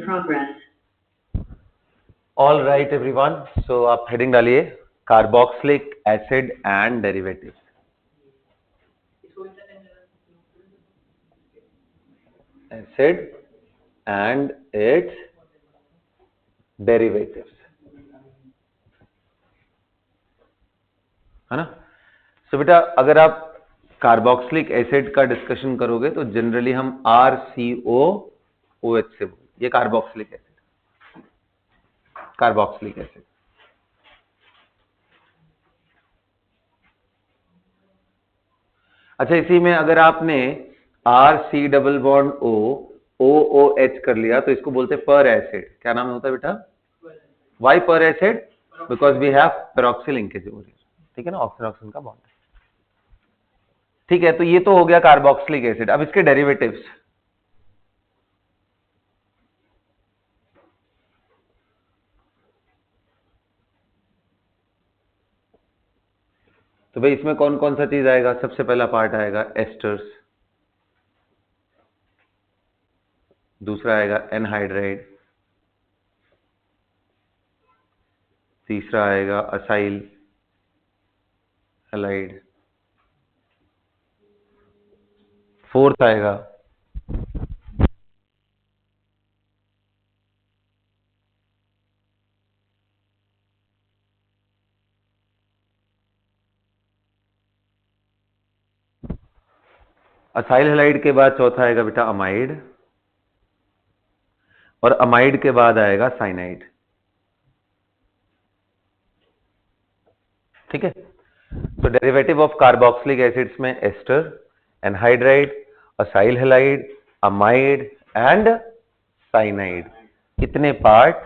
progress. All right, everyone. So आप heading डालिए carboxylic acid and derivatives. Acid and its derivatives. है ना? So बेटा अगर आप कार्बोक्सिलिक एसिड का डिस्कशन करोगे तो जनरली हम RCOOH से बोल, ये कार्बोक्सिलिक एसिड, कार्बोक्सिलिक एसिड. अच्छा, इसी में अगर आपने RC double bond O OOH कर लिया तो इसको बोलते हैं पर एसिड. क्या नाम होता है बेटा? वाई पर acid? Because we have peroxy linkage over here. ठीक है ना, ऑक्सीजन ऑक्सीजन का बॉन्ड. ठीक है, तो ये तो हो गया कार्बोक्सिलिक एसिड. अब इसके डेरिवेटिव्स. तो भाई इसमें कौन कौन सा चीज आएगा? सबसे पहला पार्ट आएगा एस्टर्स, दूसरा आएगा एनहाइड्राइड, तीसरा आएगा असाइल हैलाइड, फोर्थ आएगा असाइल हैलाइड के बाद चौथा आएगा बेटा अमाइड, और अमाइड के बाद आएगा साइनाइड. ठीक है, तो डेरिवेटिव ऑफ कार्बोक्सिलिक एसिड्स में ester, anhydride, acyl halide, amide and cyanide, इतने पार्ट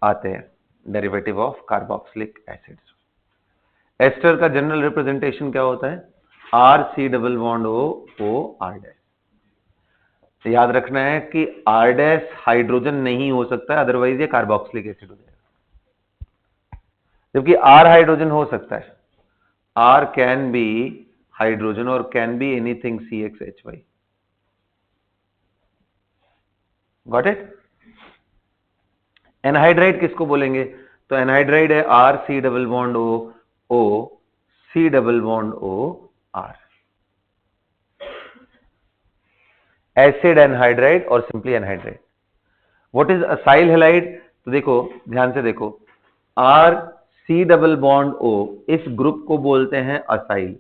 आते हैं derivative of carboxylic acids. Ester का जनरल रिप्रेजेंटेशन क्या होता है? RC double bond O R dash. याद रखना है कि R डैश हाइड्रोजन नहीं हो सकता है, अदरवाइज ये कार्बोक्सिलिक एसिड हो जाएगा. जबकि R हाइड्रोजन हो सकता है. R कैन बी हाइड्रोजन और can be anything CXHY. Got it? Anhydride किसको बोलेंगे? तो एनहाइड्राइड है RC double bond O C double bond O R. Acid anhydride और simply anhydride. What is acyl halide? तो देखो, ध्यान से देखो, RC डबल बॉन्ड O, इस ग्रुप को बोलते हैं असाइल.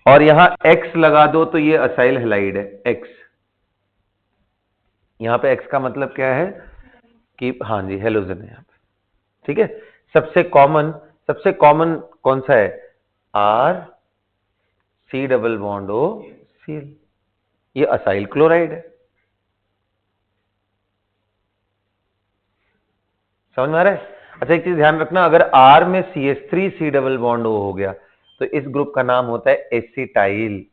और यहां X लगा दो तो ये असाइल हैलाइड है. X, यहां पे X का मतलब क्या है कि हाँ जी हेलोजन है यहां पे. ठीक है, सबसे कॉमन कौन सा है? RC double bond O Cl. ये असाइल क्लोराइड है. समझ में आ रहा है? अच्छा, एक चीज ध्यान रखना, अगर R में CH3C डबल बॉन्ड O हो गया तो इस ग्रुप का नाम होता है एसिटाइल.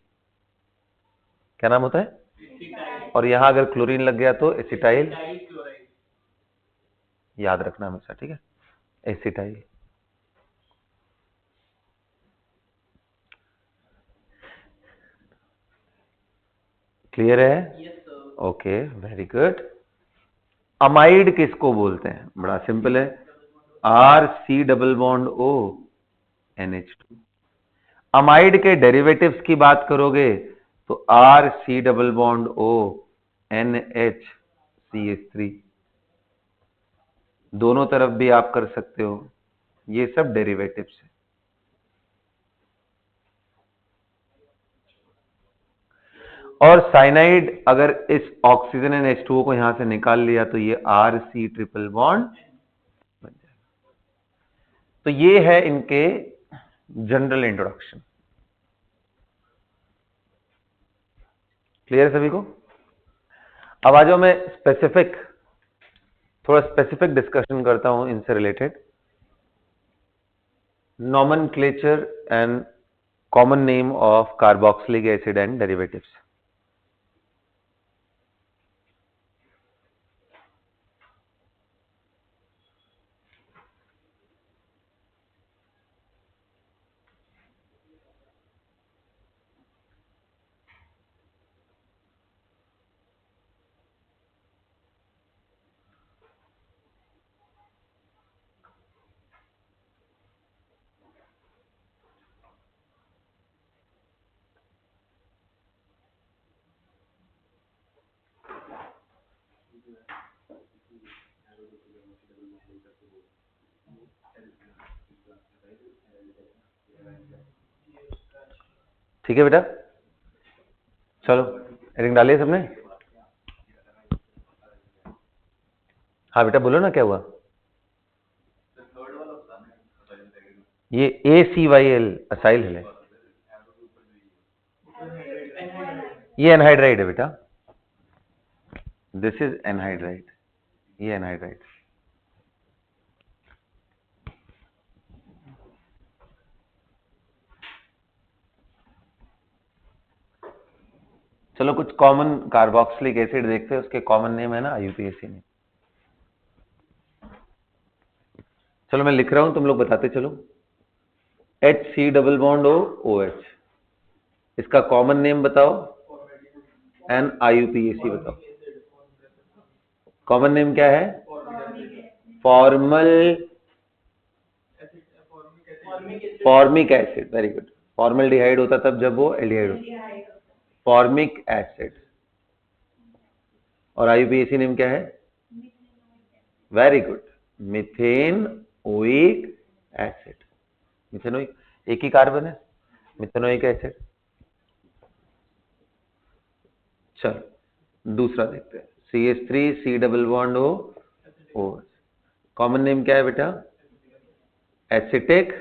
क्या नाम होता है? और यहां अगर क्लोरीन लग गया तो एसिटाइल. याद रखना हमेशा. ठीक है, एसिटाइल. क्लियर है? Okay, very good. अमाइड किसको बोलते हैं? बड़ा सिंपल है, RC double bond O NH2. Amide के डेरिवेटिव्स की बात करोगे तो RC double bond O NHCH3. दोनों तरफ भी आप कर सकते हो. ये सब डेरिवेटिव्स है. और साइनाइड, अगर इस ऑक्सीजन एंड H2O को यहां से निकाल लिया तो ये RC ट्रिपल बॉन्ड बन जाएगा. तो ये है इनके जनरल इंट्रोडक्शन. क्लियर सभी को? अब आ जाओ, मैं थोड़ा स्पेसिफिक डिस्कशन करता हूं इनसे related. Nomenclature and common name of carboxylic acid and derivatives. ठीक है बेटा, चलो रिंग डालिए सबने। हाँ बेटा बोलो ना क्या हुआ। ये ACYL असाइल है, ये एनहाइड्राइड है बेटा, दिस इज एनहाइड्राइड, ये एनहाइड्राइड। चलो कुछ कॉमन कार्बोक्सिलिक एसिड देखते हैं, उसके कॉमन नेम है ना IUPAC ने। चलो मैं लिख रहा हूं, तुम लोग बताते चलो। HC डबल बॉन्ड OH, इसका कॉमन नेम बताओ, एन IUPAC बताओ। कॉमन नेम क्या है? Formal formic acid, very good. Formaldehyde होता तब जब वो एल्डिहाइड होता, फॉर्मिक एसिड। और IUPAC नेम क्या है? Very good, methanoic acid. Methanoic एक ही कार्बन है, मिथेनोइक एसिड। चलो दूसरा देखते हैं, CH3 C double bond O। Common name क्या है बेटा? Acetic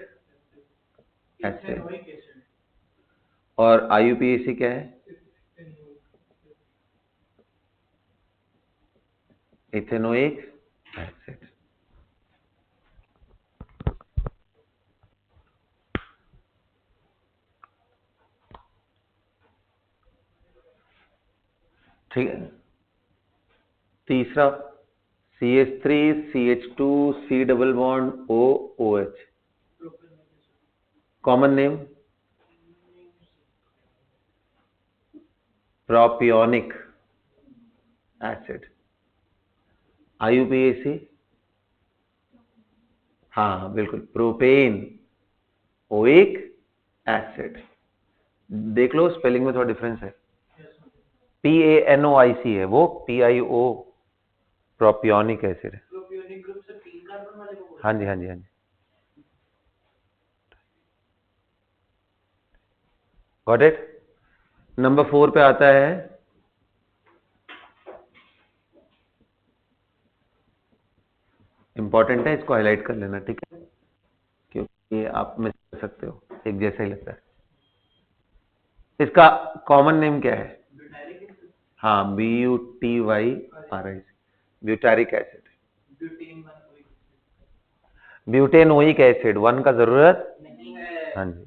acid. और IUPAC क्या है? Ethanoic acid. ठीक है। तीसरा CH3CH2C double bond OOH, common name propionic acid. IUPAC, हाँ बिल्कुल, प्रोपेन ओइक एसिड। देख लो स्पेलिंग में थोड़ा डिफरेंस है, PANOIC है वो, PIO प्रोपियोनिक एसिड है। हाँ जी हाँ जी हाँ जी, गॉट इट। नंबर 4 पे आता है इंपॉर्टेंट है, इसको हाईलाइट कर लेना, ठीक है, क्योंकि आप मिस कर सकते हो, एक जैसा ही लगता है। इसका कॉमन नेम क्या है? हाँ, BUTYRIC, butyric acid, butanoic acid, one का जरूरत नहीं है। हाँ जी,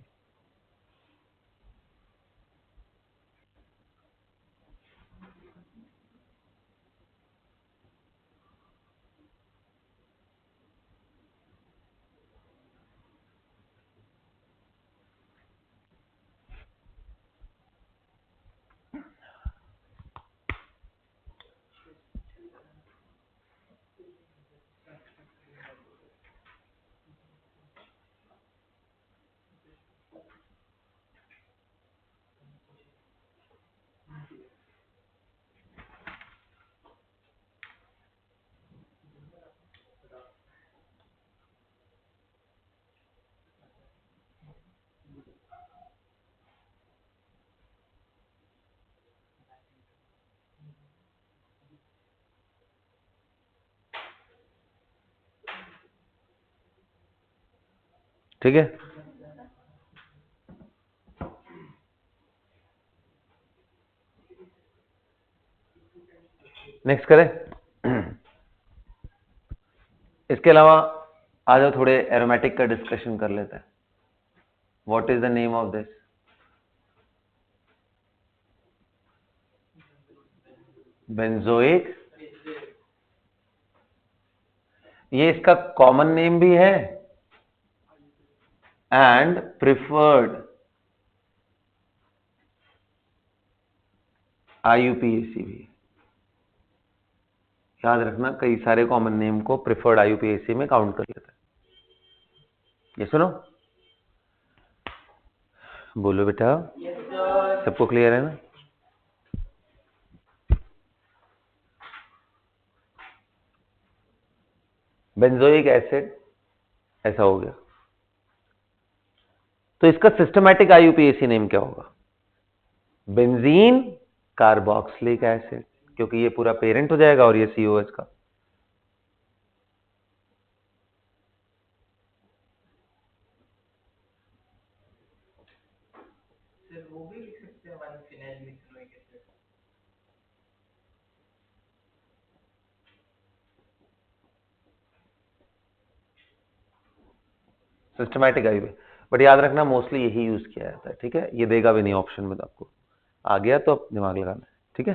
ठीक है। नेक्स्ट करें। इसके अलावा आ जाओ थोड़े एरोमेटिक का डिस्कशन कर लेते हैं। What is the name of this? Benzoic. ये इसका कॉमन नेम भी है एंड प्रिफर्ड IUPAC भी। याद रखना, कई सारे कॉमन नेम को प्रिफर्ड IUPAC में काउंट कर लेता है। ये सुनो, बोलो बेटा, सबको क्लियर है ना? बेंजोइक एसिड ऐसा हो गया। तो इसका सिस्टमैटिक आईयूपीएसी नेम क्या होगा? बेंजीन कार्बोक्सिलिक एसिड, क्योंकि ये पूरा पेरेंट हो जाएगा और ये COH का। वो भी लिख सकते हैं 1 phenyl methanoic acid. Systematic IUPAC, but याद रखना मोस्टली यही यूज किया जाता है, ठीक है? ये देगा भी नहीं ऑप्शन में, तो आपको आ गया तो अब दिमाग लगाना है, ठीक है?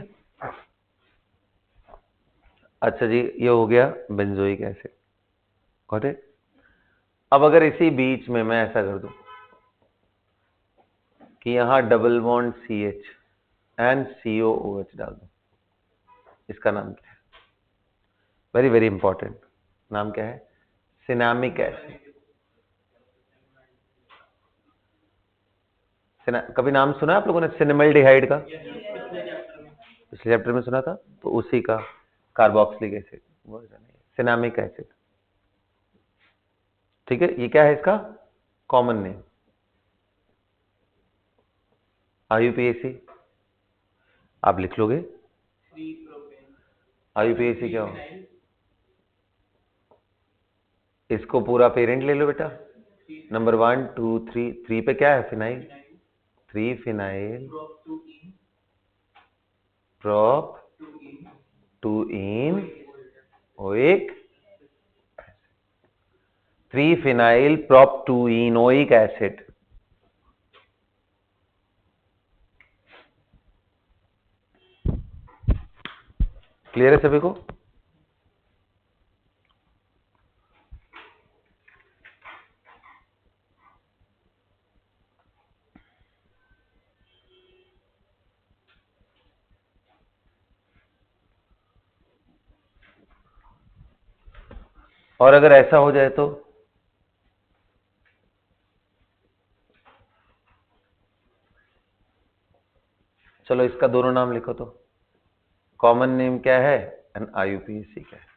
अच्छा जी, ये हो गया बेंजोइक एसिड, गॉट इट? अब अगर इसी बीच में मैं ऐसा कर दूं कि यहां double bond CH and COOH डाल दूं, इसका नाम क्या है? वेरी वेरी इंपॉर्टेंट, नाम क्या है? Cinnamic acid. कभी नाम सुना है आप लोगों ने सिनेमल्डिहाइड का? पिछले चैप्टर में सुना था, तो उसी का कार्बोक्सिलिक एसिड वर्जन है, सिनामिक एसिड, ठीक है? ये क्या है इसका कॉमन नेम? आईयूपीएसी आप लिख लोगे। आईयूपीएसी क्या हो? इसको पूरा पेरेंट ले लो बेटा, नंबर 1 2 3, 3 पे क्या है? Phenyl, 3 phenyl prop 2 yn oic, 3 phenyl prop 2 ynoic acid. Clear है सभी को? और अगर ऐसा हो जाए तो चलो इसका दोनों नाम लिखो, तो कॉमन नेम क्या है एंड आईयूपीएसी क्या है?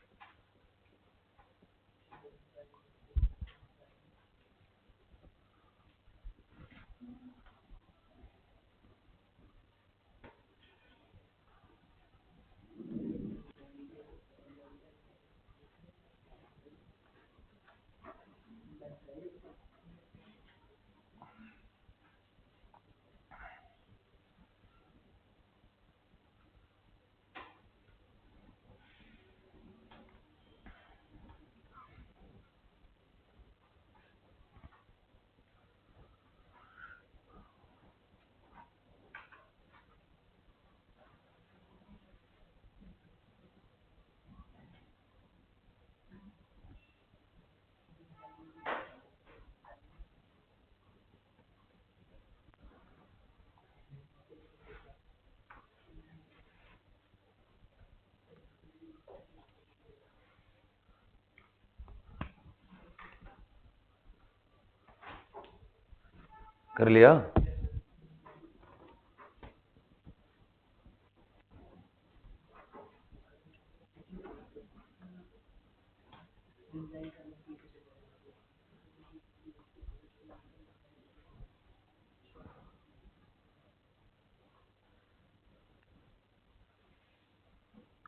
कर लिया?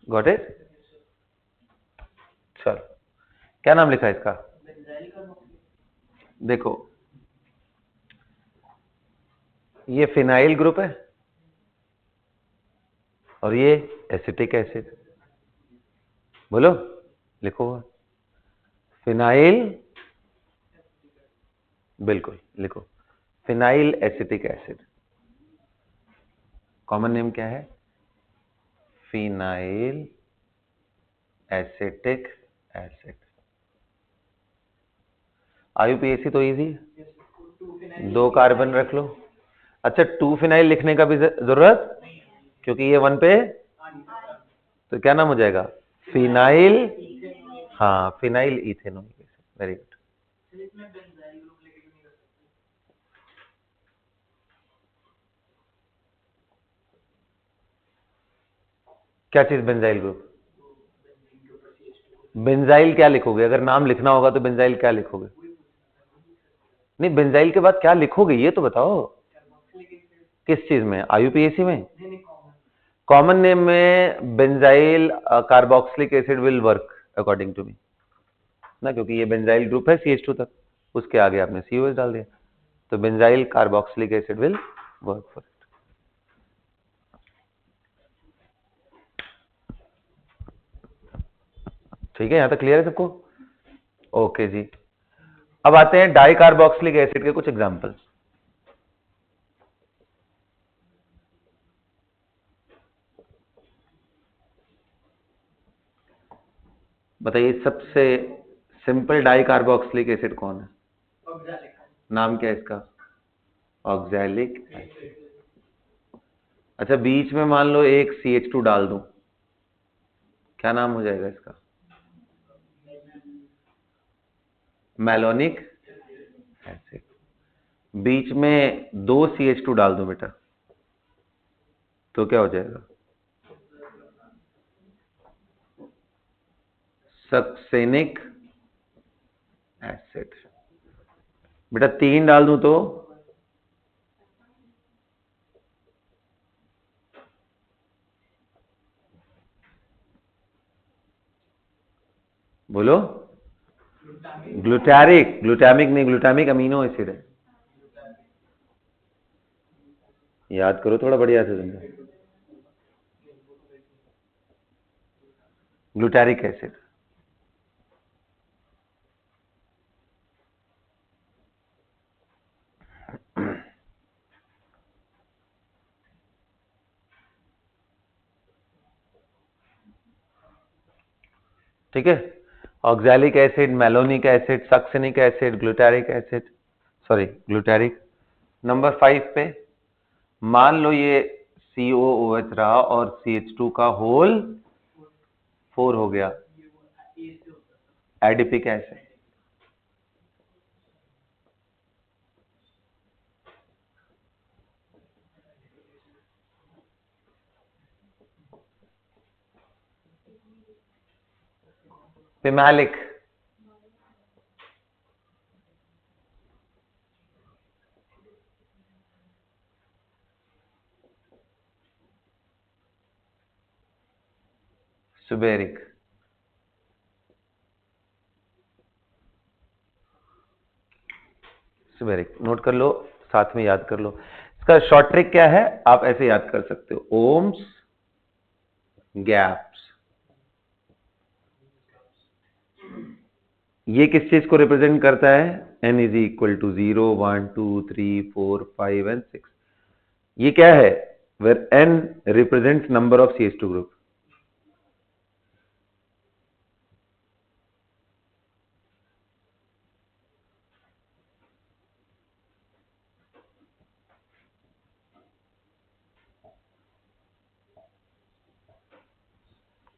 Got it? चल, क्या नाम लिखा है इसका? देखो ये फिनाइल ग्रुप है और ये एसिटिक एसिड, बोलो, लिखो फिनाइल, बिल्कुल लिखो, phenyl acetic acid. Common name क्या है? Phenyl acetic acid. आईयूपीएसी तो इजी, 2 कार्बन रख लो। अच्छा 2 फिनाइल लिखने का भी जरूरत, क्योंकि ये 1 पे, तो क्या नाम हो जाएगा? फिनाइल, हाँ phenyl ethanoic acid, very good. क्या चीज बेंजाइल ग्रुप? बेंजाइल क्या लिखोगे? अगर नाम लिखना होगा तो बेंजाइल क्या लिखोगे? नहीं, बेंजाइल के बाद क्या लिखोगे ये तो बताओ। Carboxylic acid. किस चीज में, आईयूपीएसी में? नहीं नहीं, कॉमन। कॉमन नेम में benzyl carboxylic acid will work according to me ना, क्योंकि ये बेंजाइल ग्रुप है CH2 तक, उसके आगे आपने COH डाल दिया, तो benzyl carboxylic acid will work for it. ठीक है, यहां तक क्लियर है सबको? ओके जी। अब आते हैं डाई कार्बोक्सिलिक एसिड के कुछ एग्जांपल। बताइए सबसे सिंपल डाई कार्बोक्सिलिक एसिड कौन है? ऑक्सैलिक। नाम क्या है इसका? Oxalic acid. अच्छा, बीच में मान लो एक CH2 डाल दूं, क्या नाम हो जाएगा इसका? Malonic acid. बीच में दो CH2 डाल दूं बेटा, तो क्या हो जाएगा? Succinic acid. बेटा तीन डाल दूं तो? बोलो। ग्लूटारिक। ग्लूटामिक नहीं, ग्लूटामिक अमीनो एसिड है। याद करो थोड़ा बढ़िया से तुमने। Glutaric acid. ठीक है, oxalic acid, malonic acid, succinic acid, glutaric acid, sorry glutaric. Number 5 पे मान लो ये COOH रहा और CH2 का होल 4 हो गया, एडिपिक एसिड। फिमैलिक। सुबेरिक। सुबेरिक नोट कर लो, साथ में याद कर लो। इसका शॉर्ट ट्रिक क्या है, आप ऐसे याद कर सकते हो, ओम्स गैप्स। ये किस चीज को रिप्रेजेंट करता है? n is equal to 0, 1, 2, 3, 4, 5 and 6। ये क्या है? Where n represents number of CH2 group.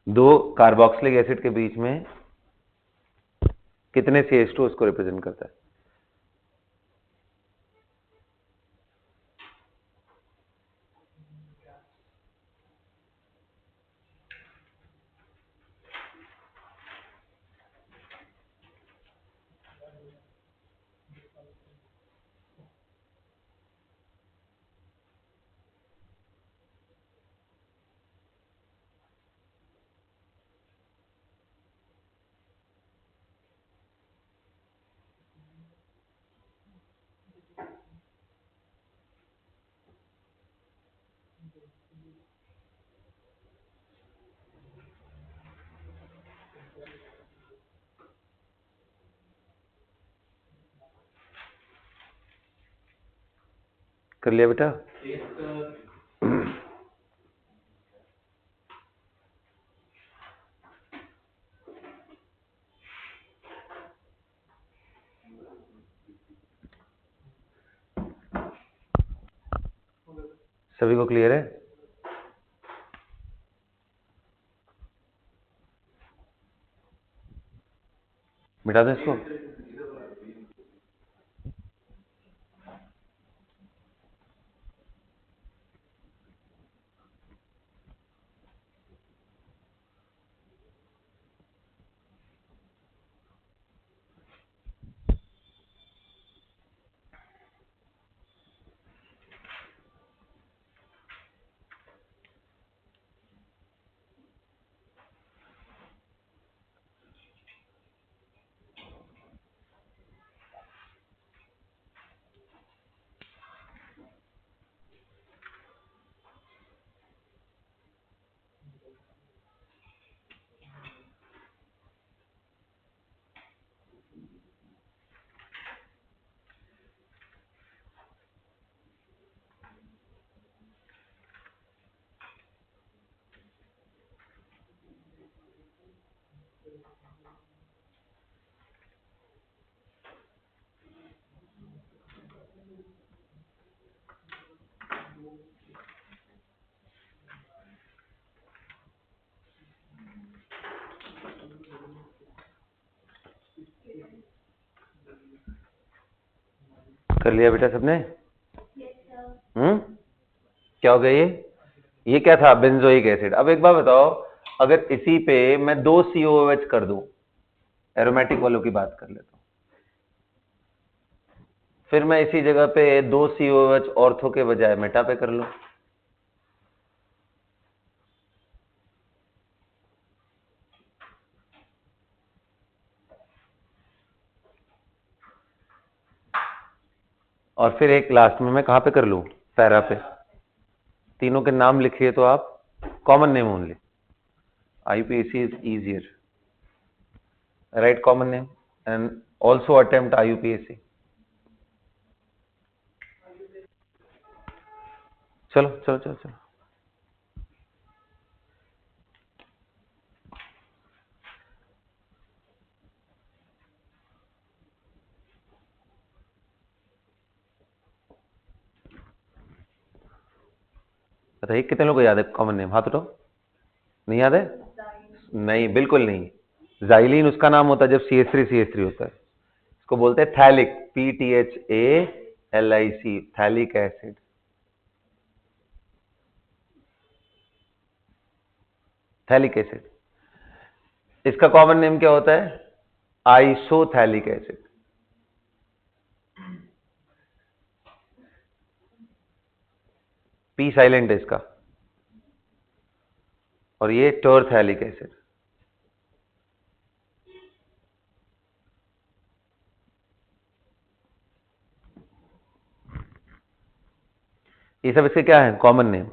दो कार्बोक्सिलिक एसिड के बीच में कितने CH2 उसको रिप्रेजेंट करता है? कर लिया बेटा? सभी को क्लियर है? मिटा दो इसको। कर लिया बेटा सबने? क्या हो गया ये क्या था? Benzoic acid. अब एक बार बताओ, अगर इसी पे मैं 2 COOH कर दूं, एरोमेटिक वालों की बात कर लेता हूं, फिर मैं इसी जगह पे 2 COOH ऑर्थो के बजाय मेटा पे कर लूं, और फिर एक लास्ट में मैं कहां पे कर लूं? पैरा पे। तीनों के नाम लिखिए तो आप, common name only. IUPAC is easier. Write common name and also attempt IUPAC. चलो चलो चलो चलो। बताइए कितने लोगों को याद है कॉमन नेम? हाथ उठाओ। नहीं याद है? नहीं, बिल्कुल नहीं। जाइलिन उसका नाम होता है जब CH3 होता है। इसको बोलते हैं phthalic, PTHALIC, phthalic acid. Phthalic acid. इसका कॉमन नेम क्या होता है? Isophthalic acid. P साइलेंट है इसका। और ये टॉरथैलिक एसिड। ये सब इसके क्या है? Common name.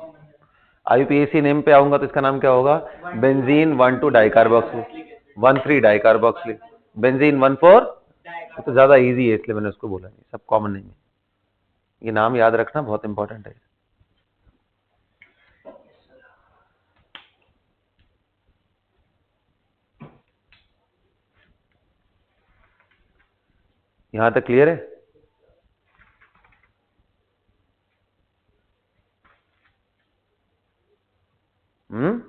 IUPAC नेम पे आऊंगा तो इसका नाम क्या होगा? Benzene 1,2 dicarboxyl 1,3 dicarboxyl benzene 1,4। तो ज्यादा इजी है इसलिए मैंने उसको बोला नहीं, सब कॉमन नेम है। ये नाम याद रखना बहुत इंपॉर्टेंट है। यहां तक क्लियर है? हम्म।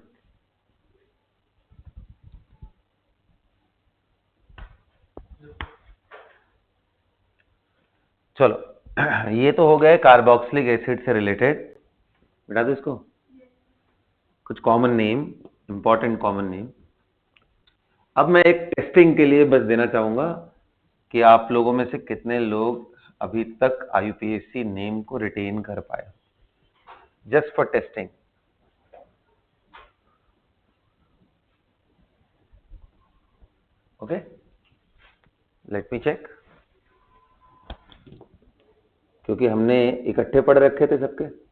चलो ये तो हो गए कार्बोक्सिलिक एसिड से रिलेटेड। बता दो इसको कुछ common name, important common name. अब मैं एक टेस्टिंग के लिए बस देना चाहूंगा कि आप लोगों में से कितने लोग अभी तक IUPAC नेम को रिटेन कर पाए, just for testing. Okay, let me check. क्योंकि हमने इकट्ठे पढ़ रखे थे सबके।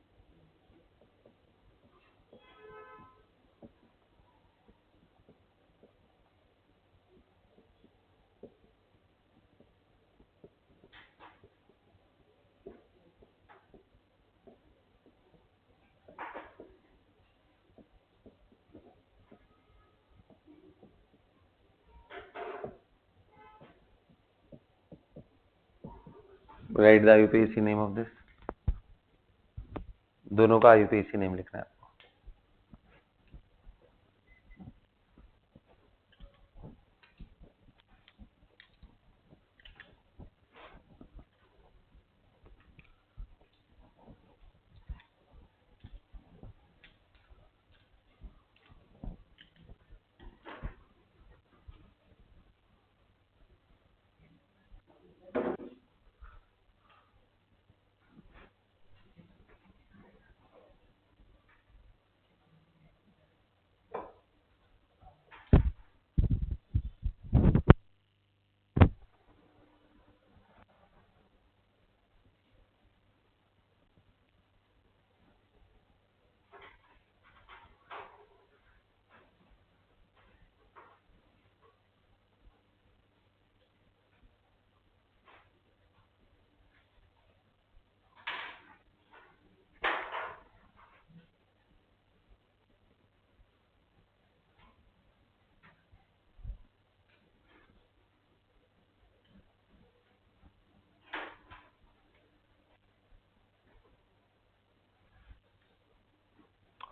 Write the IUPAC name of this. दोनों का IUPAC नेम लिखना है।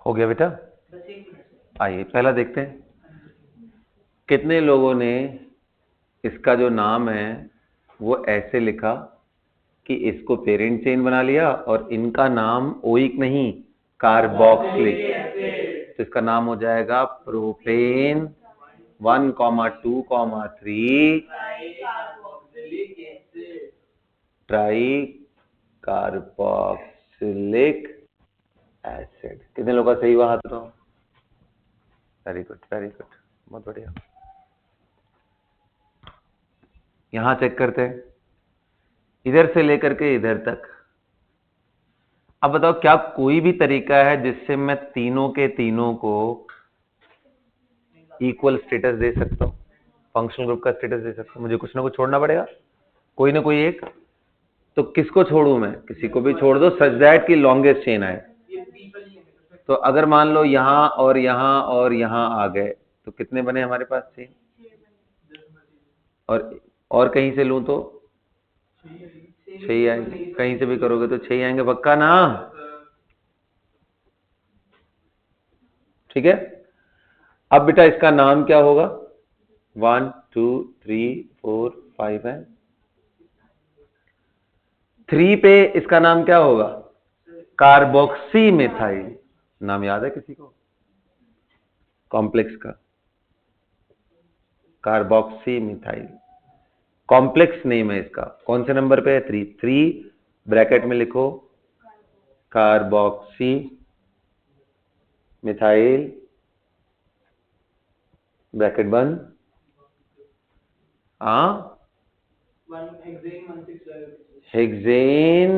हो गया बेटा? बस 1 मिनट। आइए पहला देखते हैं, कितने लोगों ने इसका जो नाम है वो ऐसे लिखा कि इसको पेरेंट चेन बना लिया और इनका नाम ओइक नहीं कार्बोक्सिलिक, तो इसका नाम हो जाएगा प्रोपेन 1, 2, 3 ट्राई कार्बोक्सिलिक एसिड। कितने लोगों का सही हुआ? हाथ उठाओ। वेरी गुड, वेरी गुड, बहुत बढ़िया। यहां चेक करते हैं, इधर से लेकर के इधर तक। अब बताओ क्या कोई भी तरीका है जिससे मैं तीनों के तीनों को इक्वल स्टेटस दे सकता हूं, फंक्शनल ग्रुप का स्टेटस दे सकता हूं? मुझे कुछ ना कुछ छोड़ना पड़ेगा, कोई ना कोई एक। तो किसको छोड़ूं मैं? किसी को भी छोड़ दो, सच दैट की लॉन्गेस्ट चेन आए। तो अगर मान लो यहां और यहां और यहां आ गए तो कितने बने हमारे पास चेन? और कहीं से लूं तो 6 आएंगे, कहीं से भी करोगे तो 6 आएंगे, पक्का ना? ठीक है। अब बेटा इसका नाम क्या होगा? 1, 2, 3, 4, 5 है। 3 पे इसका नाम क्या होगा? Carboxy methyl. नाम याद है किसी को कॉम्प्लेक्स का? कार्बोक्सी मिथाइल कॉम्प्लेक्स नेम है इसका। कौन से नंबर पे है? 3। 3 ब्रैकेट में लिखो कार्बोक्सी मिथाइल, ब्रैकेट बंद। हेक्सेन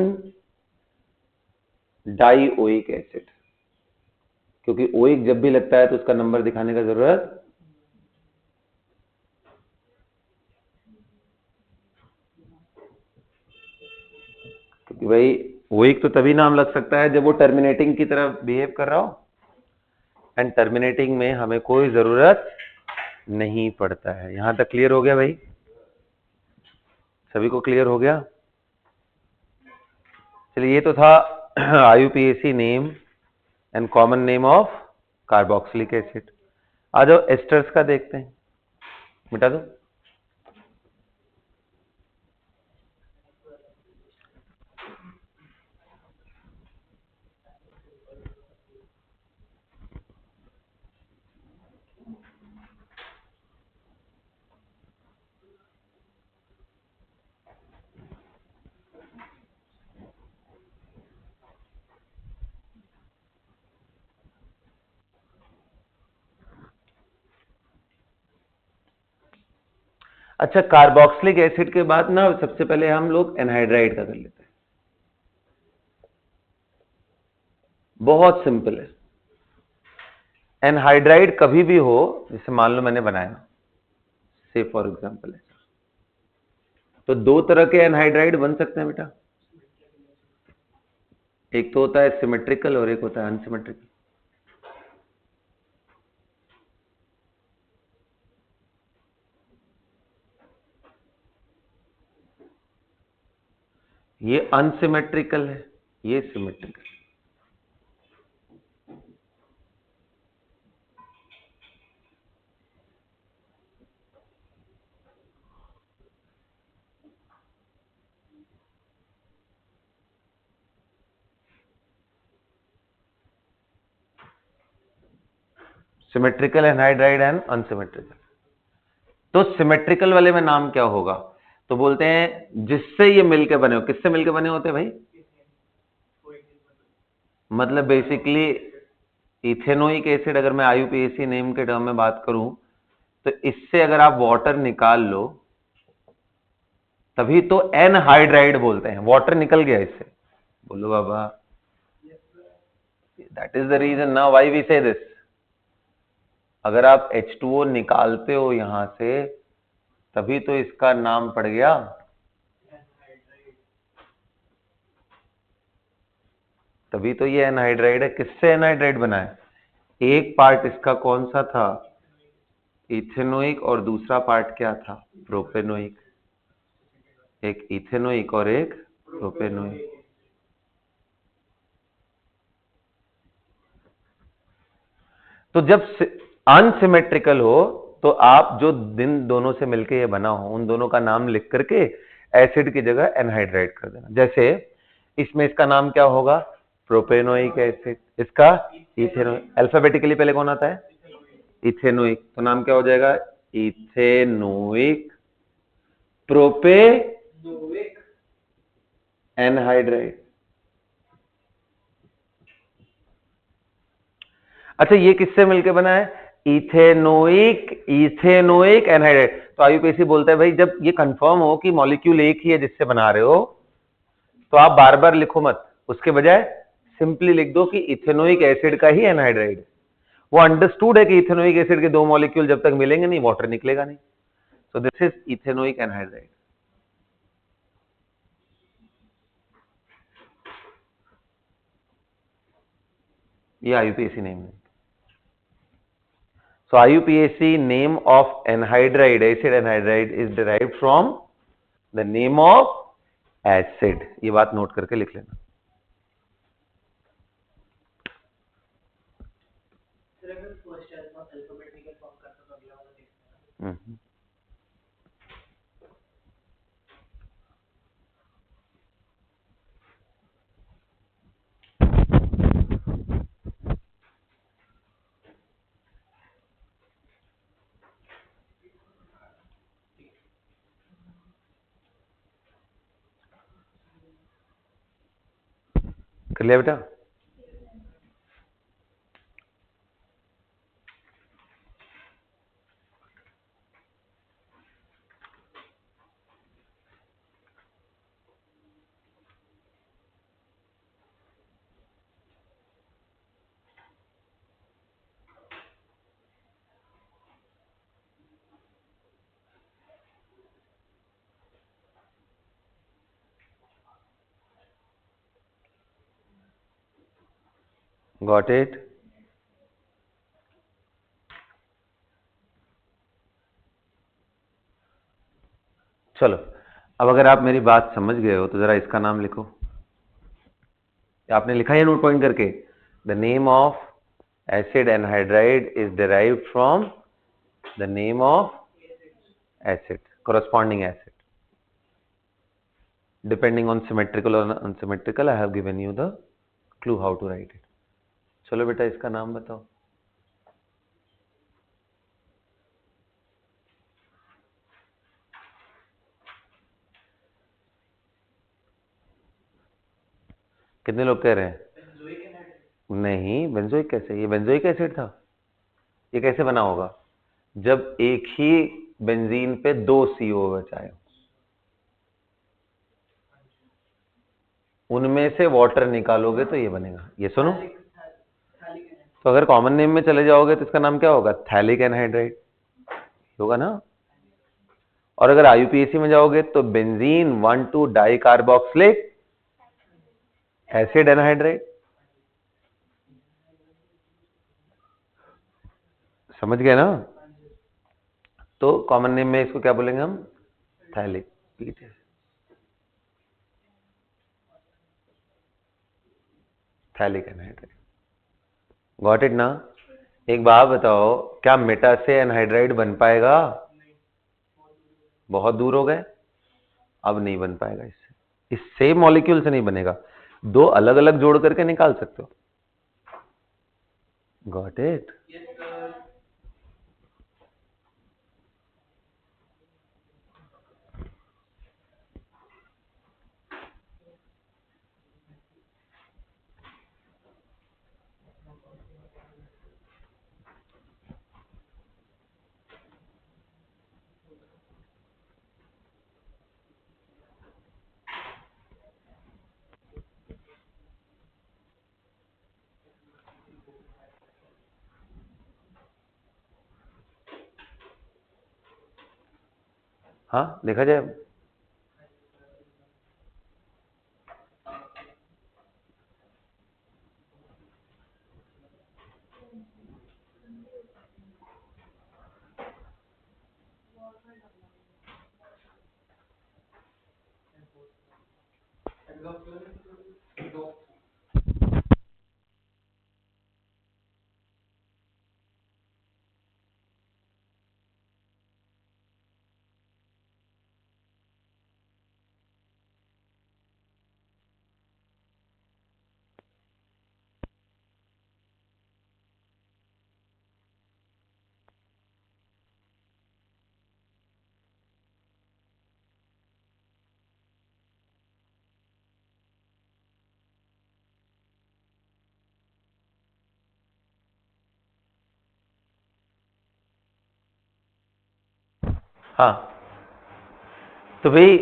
डाइओइक एसिड, क्योंकि ओइक जब भी लगता है तो उसका नंबर दिखाने का जरूरत, क्योंकि भाई ओइक तो तभी नाम लग सकता है जब वो टर्मिनेटिंग की तरह बिहेव कर रहा हो, एंड टर्मिनेटिंग में हमें कोई जरूरत नहीं पड़ता है। यहां तक क्लियर हो गया भाई? सभी को क्लियर हो गया? चलिए, ये तो था IUPAC name and common name of carboxylic acid. आ जाओ एस्टर्स का देखते हैं, मिटा दो। अच्छा, कार्बोक्सिलिक एसिड के बाद ना सबसे पहले हम लोग एनहाइड्राइड का कर लेते हैं। बहुत सिंपल है। एनहाइड्राइड कभी भी हो, जैसे मान लो मैंने बनाया, से फॉर एग्जांपल है, तो 2 तरह के एनहाइड्राइड बन सकते हैं बेटा। एक तो होता है सिमेट्रिकल और एक होता है अनसिमेट्रिकल। ये अनसिमेट्रिकल है, ये symmetrical. Symmetrical anhydride and unsymmetrical. तो सिमेट्रिकल वाले में नाम क्या होगा? तो बोलते हैं जिससे ये मिलके बने हो। किससे मिलके बने होते हैं भाई? मतलब बेसिकली इथेनोइक एसिड, अगर मैं IUPAC नेम के टर्म में बात करूं, तो इससे अगर आप वाटर निकाल लो तभी तो एनहाइड्राइड बोलते हैं। वाटर निकल गया इससे, बोलो बाबा। दैट इज द रीजन ना व्हाई वी से दिस। अगर आप H2O निकालते हो यहां से तभी तो इसका नाम पड़ गया, तभी तो ये एनहाइड्राइड है। किससे एनहाइड्राइड बना है? एक पार्ट इसका कौन सा था? इथेनोइक, और दूसरा पार्ट क्या था? प्रोपेनोइक। एक इथेनोइक और एक प्रोपेनोइक। तो जब अनसिमेट्रिकल हो तो आप जो दिन दोनों से मिलके ये बना हो उन दोनों का नाम लिख करके एसिड की जगह एनहाइड्राइड कर देना। जैसे इसमें इसका नाम क्या होगा? प्रोपेनोइक एसिड, इसका इथेनोइक। अल्फाबेटिकली पहले कौन आता है? इथेनोइक। तो नाम क्या हो जाएगा? Ethanoic propanoic anhydride. अच्छा, ये किससे मिलके बना है? Ethanoic anhydride. तो आईयूपीएसी बोलता है भाई जब ये कंफर्म हो कि मॉलिक्यूल एक ही है जिससे बना रहे हो तो आप बार बार लिखो मत, उसके बजाय सिंपली लिख दो कि इथेनोइक एसिड का ही एनहाइड्राइड। वो अंडरस्टूड है कि इथेनोइक एसिड के दो मॉलिक्यूल जब तक मिलेंगे नहीं वाटर निकलेगा नहीं। So this is ethanoic anhydride. ये आईयूपीएसी नेम है। So IUPAC name of anhydride, acid anhydride is derived from the name of acid. ये बात नोट करके लिख लेना। कर लिया बेटा? Got it? चलो, अब अगर आप मेरी बात समझ गए हो तो जरा इसका नाम लिखो। आपने लिखा है नोट पॉइंट करके? The name of acid anhydride is derived from the name of acid, corresponding acid. Depending on symmetrical or unsymmetrical, I have given you the clue how to write it. चलो बेटा इसका नाम बताओ। कितने लोग कह रहे हैं? नहीं, बेंजोइक कैसे? ये बेंजोइक एसिड था। ये कैसे बना होगा? जब एक ही बेंजीन पे दो CO बचाए, उनमें से वाटर निकालोगे तो ये बनेगा। ये सुनो, तो अगर कॉमन नेम में चले जाओगे तो इसका नाम क्या होगा? थैलिक एनहाइड्राइड होगा ना। और अगर आईयूपीएसी में जाओगे तो benzene 1,2 di carboxylic acid anhydride. समझ गए ना? तो कॉमन नेम में इसको क्या बोलेंगे हम? Phthalic. Phthalic anhydride. Got it ना? एक बात बताओ, क्या मेटा से एनहाइड्राइड बन पाएगा? बहुत दूर हो गए, अब नहीं बन पाएगा। इससे इस सेम मॉलिक्यूल से नहीं बनेगा, दो अलग अलग जोड़ करके निकाल सकते हो। Got it? हाँ, देखा जाए। हाँ, तो भाई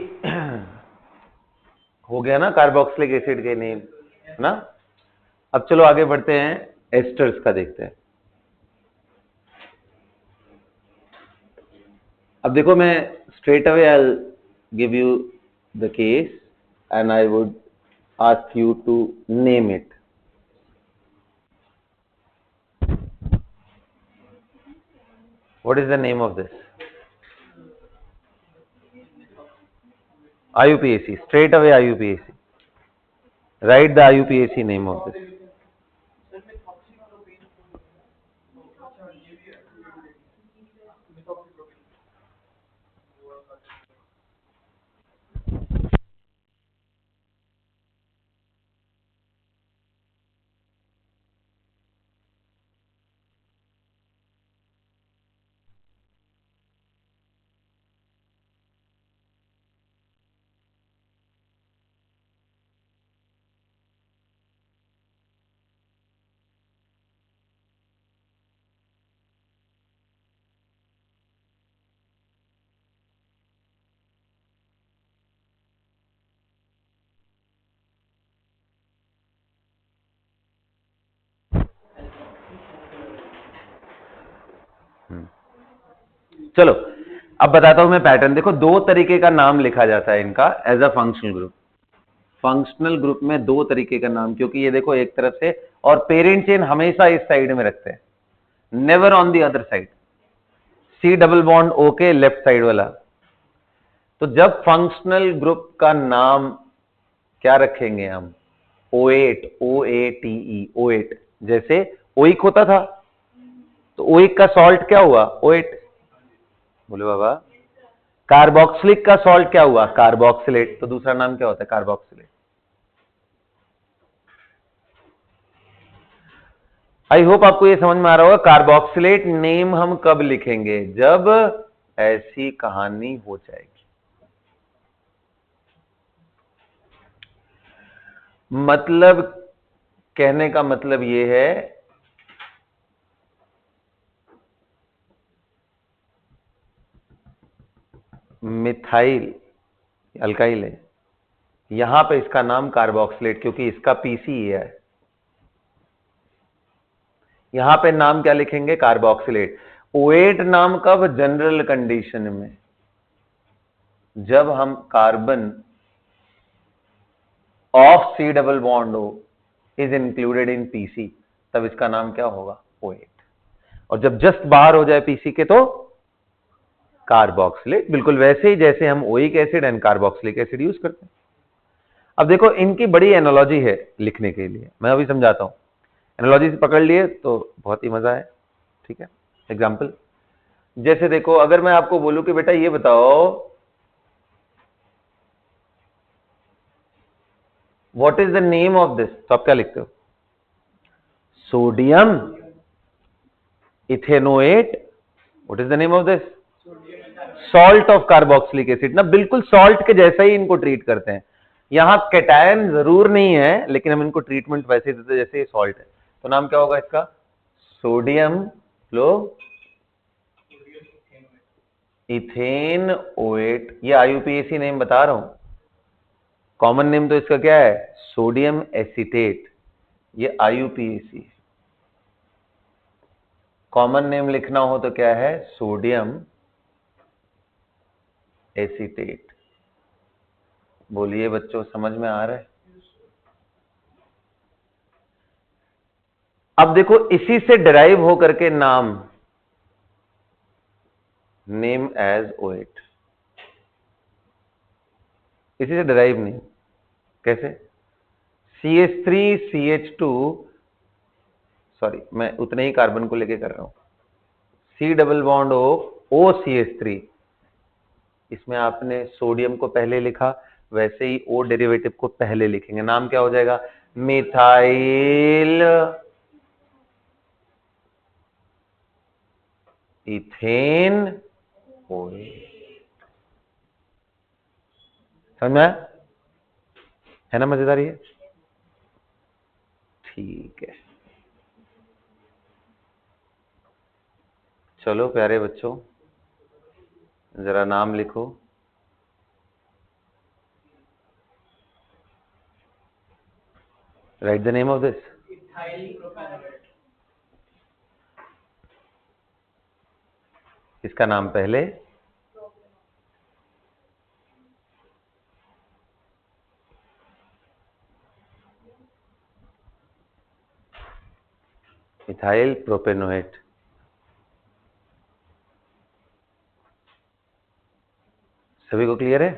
हो गया ना कार्बोक्सिलिक एसिड के नेम, है ना। अब चलो आगे बढ़ते हैं, एस्टर्स का देखते हैं। अब देखो, मैं straight away I give you the case and I would ask you to name it. What is the name of this? IUPAC. Straight away IUPAC. Write the IUPAC name of this. चलो अब बताता हूं मैं pattern. देखो, दो तरीके का नाम लिखा जाता है इनका as a functional group. Functional group में दो तरीके का नाम, क्योंकि ये देखो एक तरफ से, और पेरेंट चेन हमेशा इस साइड में रखते हैं, never on the other side. C double bond O के लेफ्ट साइड वाला। तो जब फंक्शनल ग्रुप का नाम क्या रखेंगे हम, O8, OATE, O8। जैसे ओइक होता था, तो ओइक का सॉल्ट क्या हुआ, O8। बोले बाबा। कार्बोक्सिलिक का सॉल्ट क्या हुआ, कार्बोक्सिलेट। तो दूसरा नाम क्या होता है, कार्बोक्सिलेट। आई होप आपको ये समझ में आ रहा होगा। कार्बोक्सिलेट नेम हम कब लिखेंगे, जब ऐसी कहानी हो जाएगी। मतलब कहने का मतलब ये है, मिथाइल अल्काइल है, यहां पे इसका नाम कार्बोक्सिलेट, क्योंकि इसका पीसी है। यहां पे नाम क्या लिखेंगे, कार्बोक्सिलेट। O8 नाम कब, जनरल कंडीशन में, जब हम carbon of C double bond O is included in PC, तब इसका नाम क्या होगा, O8। और जब जस्ट बाहर हो जाए पीसी के तो कार्बोक्सिलेट, बिल्कुल वैसे ही जैसे हम oic acid and carboxylic acid use करते हैं। अब देखो, इनकी बड़ी एनालॉजी है लिखने के लिए, मैं अभी समझाता हूं। एनालॉजी से पकड़ लिए तो बहुत ही मजा है, ठीक है। एग्जाम्पल, जैसे देखो, अगर मैं आपको बोलूं कि बेटा ये बताओ, what is the name of this, तो आप क्या लिखते हो, sodium ethanoate. What is the name of this, salt of carboxylic acid ना, बिल्कुल सॉल्ट के जैसा ही इनको ट्रीट करते हैं। यहां कैटायन जरूर नहीं है, लेकिन हम इनको ट्रीटमेंट वैसे देते जैसे ये सॉल्ट है। तो नाम क्या होगा इसका, सोडियम लो इथेन ओएट। ये आईयूपीएसी नेम बता रहा हूं, कॉमन नेम तो इसका क्या है, सोडियम एसीटेट। ये आईयूपीएसी। कॉमन नेम लिखना हो तो क्या है, सोडियम एसीटेट। बोलिए बच्चों, समझ में आ रहा है। अब देखो, इसी से डिराइव होकर के नाम, नेम एज O8, इसी से डिराइव नहीं, कैसे, CH3CH2, सॉरी मैं उतने ही कार्बन को लेके कर रहा हूं, C डबल बॉन्ड OCH3। इसमें आपने सोडियम को पहले लिखा, वैसे ही O डेरिवेटिव को पहले लिखेंगे, नाम क्या हो जाएगा, मिथाइल इथेन ओएट। समझ में आया? है ना मजेदार ये, ठीक है। चलो प्यारे बच्चों, जरा नाम लिखो। Right the name of this. Ethyl propanoate. इसका नाम पहले इथाइल प्रोपेनोएट। सभी को क्लियर है?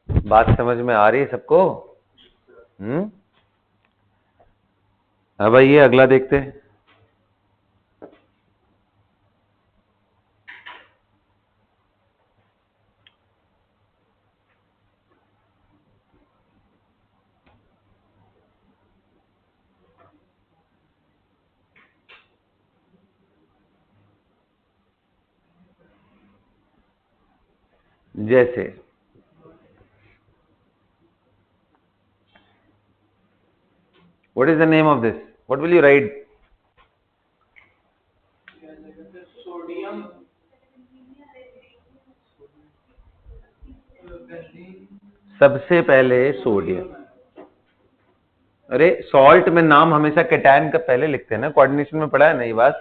बात समझ में आ रही है सबको? अब आइए अगला देखते हैं। जैसे what is the name of this? What will you write? Sodium benzene. सबसे पहले सोडियम। अरे सॉल्ट में नाम हमेशा कैटायन का पहले लिखते हैं ना, कोऑर्डिनेशन में पढ़ा है ना ये बात।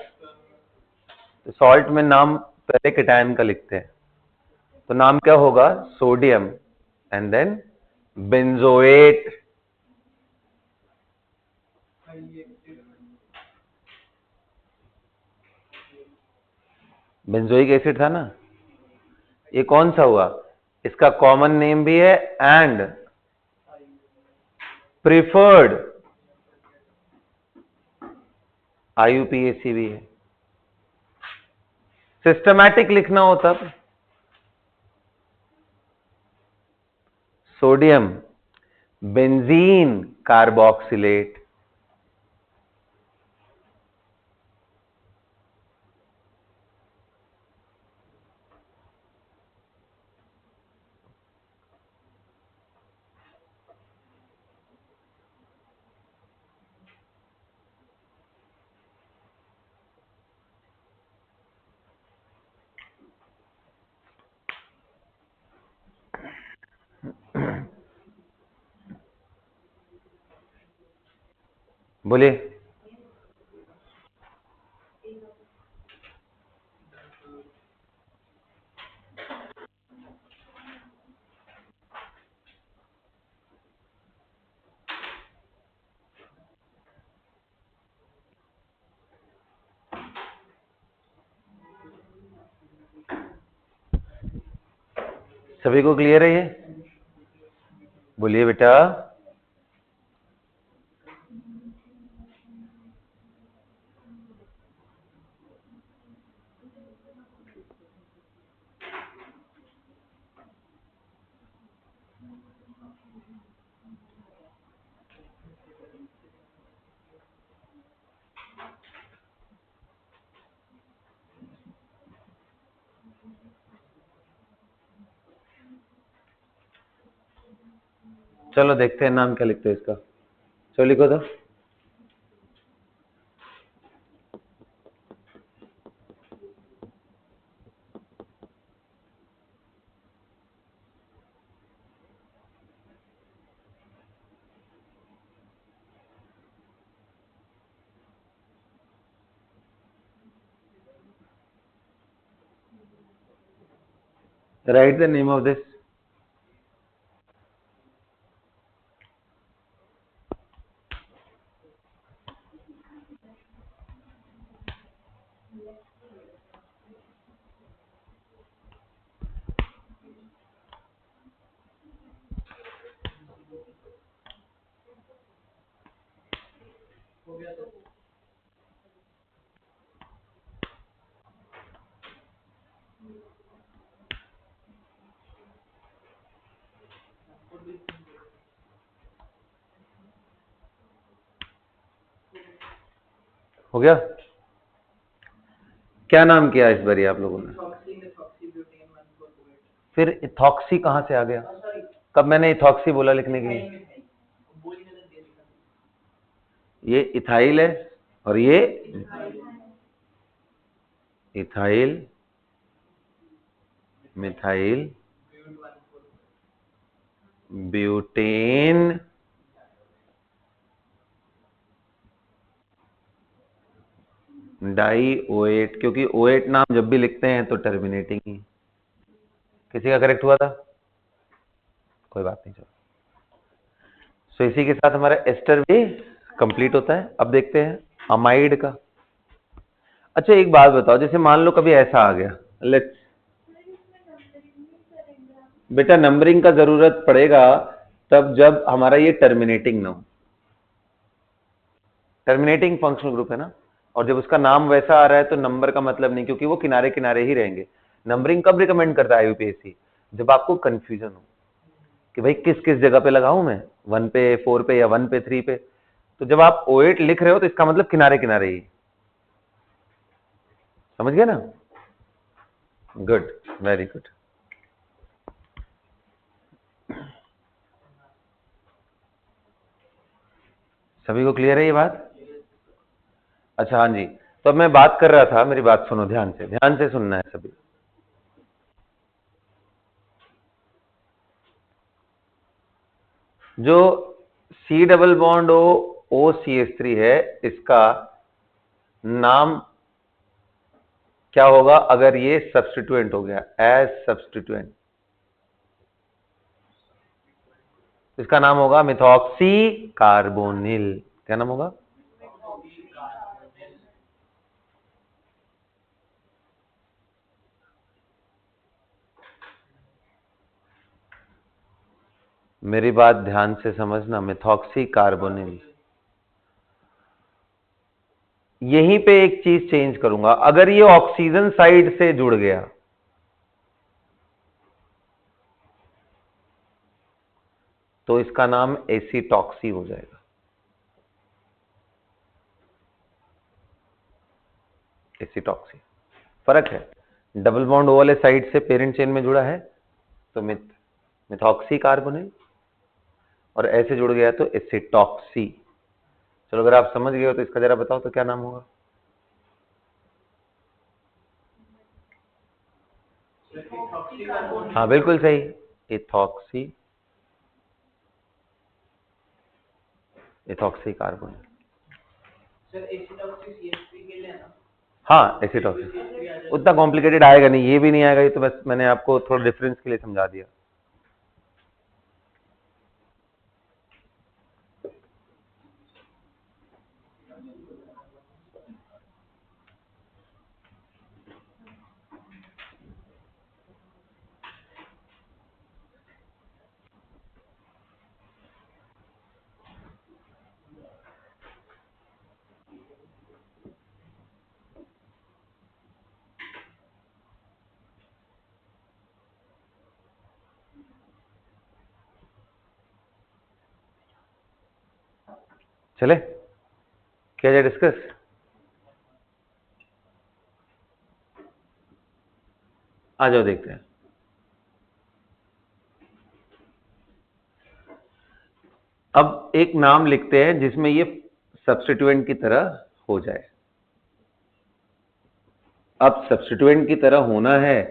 तो सॉल्ट में नाम पहले कैटायन का लिखते हैं, तो नाम क्या होगा? Sodium and then benzoate. Benzoic acid था ना, ये कौन सा हुआ? इसका कॉमन नेम भी है एंड प्रिफर्ड IUPAC भी है। सिस्टमैटिक लिखना हो तब सोडियम बेंजीन कार्बोक्सिलेट। बोलिए। सभी को क्लियर है ये? बोलिए बेटा। चलो देखते हैं नाम क्या लिखते हैं इसका। चलो लिखो तो। Right the name of this. हो गया तो हो गया? क्या नाम किया इस बारी आप लोगों ने? फिर इथॉक्सी कहां से आ गया? कब मैंने इथॉक्सी बोला लिखने के लिए? ये इथाइल है और ये इथाइल मिथाइल ब्यूटेन डाई-OH, क्योंकि OH नाम जब भी लिखते हैं तो टर्मिनेटिंग ही। किसी का करेक्ट हुआ था? कोई बात नहीं, चलो। सो इसी के साथ हमारा एस्टर भी कंप्लीट होता है। अब देखते हैं अमाइड का। अच्छा एक बात बताओ, जैसे मान लो कभी ऐसा आ गया, लेट्स बेटा नंबरिंग का जरूरत पड़ेगा तब जब हमारा ये टर्मिनेटिंग ना हो। टर्मिनेटिंग फंक्शनल ग्रुप है ना, और जब उसका नाम वैसा आ रहा है तो नंबर का मतलब नहीं, क्योंकि वो किनारे किनारे ही रहेंगे। नंबरिंग कब रिकमेंड करता है यूपीएससी? जब आपको कंफ्यूजन हो कि भाई किस किस जगह पे लगाऊं मैं, 1 पे 4 पे या 1 पे 3 पे। तो जब आप OH लिख रहे हो तो इसका मतलब किनारे किनारे ही। समझ गए ना? Good, very good. सभी को क्लियर है ये बात? अच्छा हाँ जी, तो अब मैं बात कर रहा था, मेरी बात सुनो ध्यान से सुनना है सभी। जो C डबल बॉन्ड OCH3 है, इसका नाम क्या होगा अगर ये सब्स्टिट्यूएंट हो गया? एज सब्स्टिट्यूएंट, इसका नाम होगा मिथॉक्सी कार्बोनिल। क्या नाम होगा? मेरी बात ध्यान से समझना, मिथॉक्सी कार्बोनिल। यहीं पे एक चीज चेंज करूंगा, अगर ये ऑक्सीजन साइड से जुड़ गया तो इसका नाम एसिटॉक्सी हो जाएगा। एसिटॉक्सी, फर्क है। डबल बॉन्ड O वाले साइड से पेरेंट चेन में जुड़ा है तो मिथॉक्सी कार्बोनिल, और ऐसे जुड़ गया तो एसिटॉक्सी। चलो अगर आप समझ गए हो तो इसका जरा बताओ तो क्या नाम होगा? हाँ बिल्कुल सही, इथॉक्सी, इथॉक्सी कार्बोनिल। हाँ एसिटॉक्सी उतना कॉम्प्लिकेटेड आएगा नहीं, ये भी नहीं आएगा, ये तो बस मैंने आपको थोड़ा डिफरेंस के लिए समझा दिया। चले क्या जाए डिस्कस? आ जाओ देखते हैं। अब एक नाम लिखते हैं जिसमें ये सब्स्टिट्यूएंट की तरह हो जाए। अब सब्स्टिट्यूएंट की तरह होना है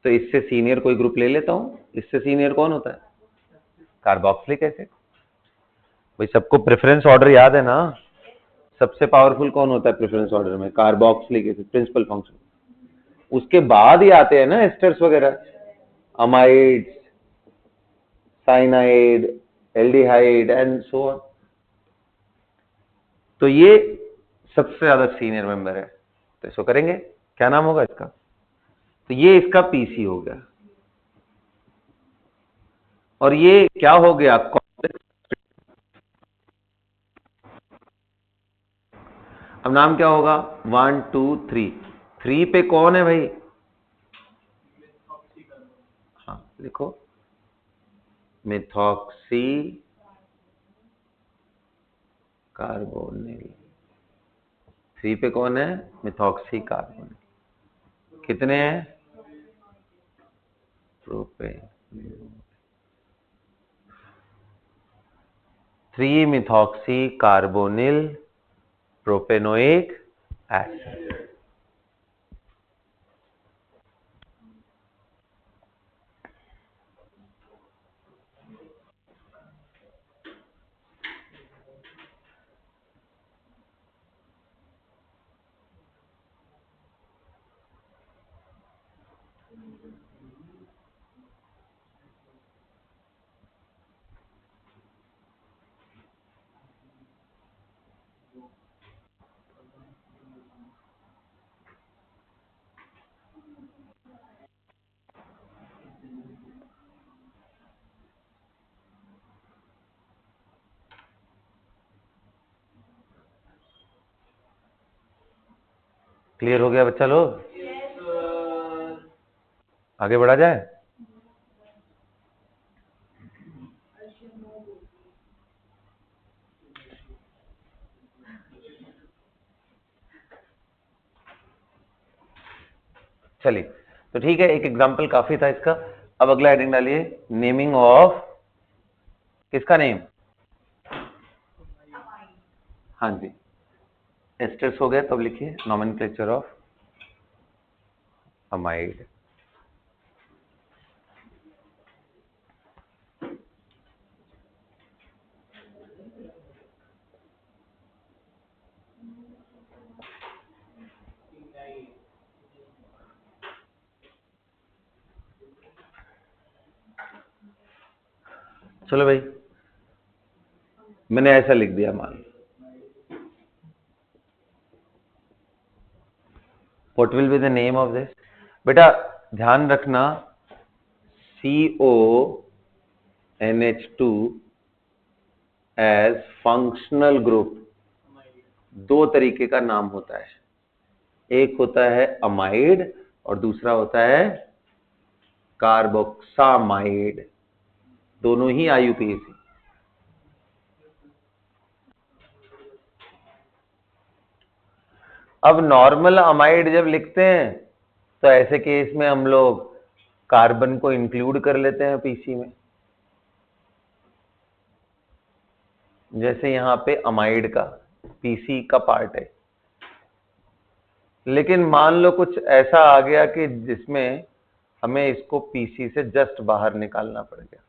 तो इससे सीनियर कोई ग्रुप ले लेता हूं। इससे सीनियर कौन होता है? Carboxylic acid. भाई सबको प्रेफरेंस ऑर्डर याद है ना? सबसे पावरफुल कौन होता है प्रेफरेंस ऑर्डर में? Carboxylic acid, principal function. उसके बाद ही आते हैं ना एस्टर्स वगैरह, amide, cyanide, aldehyde and so on. तो ये सबसे ज्यादा सीनियर मेंबर है, तो इसको करेंगे। क्या नाम होगा इसका? तो ये इसका पीसी हो गया, और ये क्या हो गया? अब नाम क्या होगा? 1 2 3। 3 पे कौन है भाई? हाँ लिखो, मिथॉक्सी कार्बोनिल। 3 पे कौन है? Methoxy carbonyl. कितने हैं? Propane. 3 methoxy carbonyl propanoic acid. Clear हो गया बच्चा लोग? आगे बढ़ा जाए। चलिए, तो ठीक है, एक एग्जांपल काफी था इसका। अब अगला हेडिंग डालिए, नेमिंग ऑफ, किसका नेम? हाँ जी, एस्टर्स हो गया, तब लिखिए नॉमेनक्लेचर ऑफ अमाइड। चलो भाई, मैंने ऐसा लिख दिया, मान what will be the name of this. बेटा ध्यान रखना, CONH2 एज फंक्शनल ग्रुप दो तरीके का नाम होता है, एक होता है अमाइड और दूसरा होता है कार्बोक्सामाइड, दोनों ही IUPAC। अब नॉर्मल अमाइड जब लिखते हैं तो ऐसे केस में हम लोग कार्बन को इंक्लूड कर लेते हैं पीसी में, जैसे यहां पे अमाइड का पीसी का पार्ट है। लेकिन मान लो कुछ ऐसा आ गया कि जिसमें हमें इसको पीसी से जस्ट बाहर निकालना पड़ गया,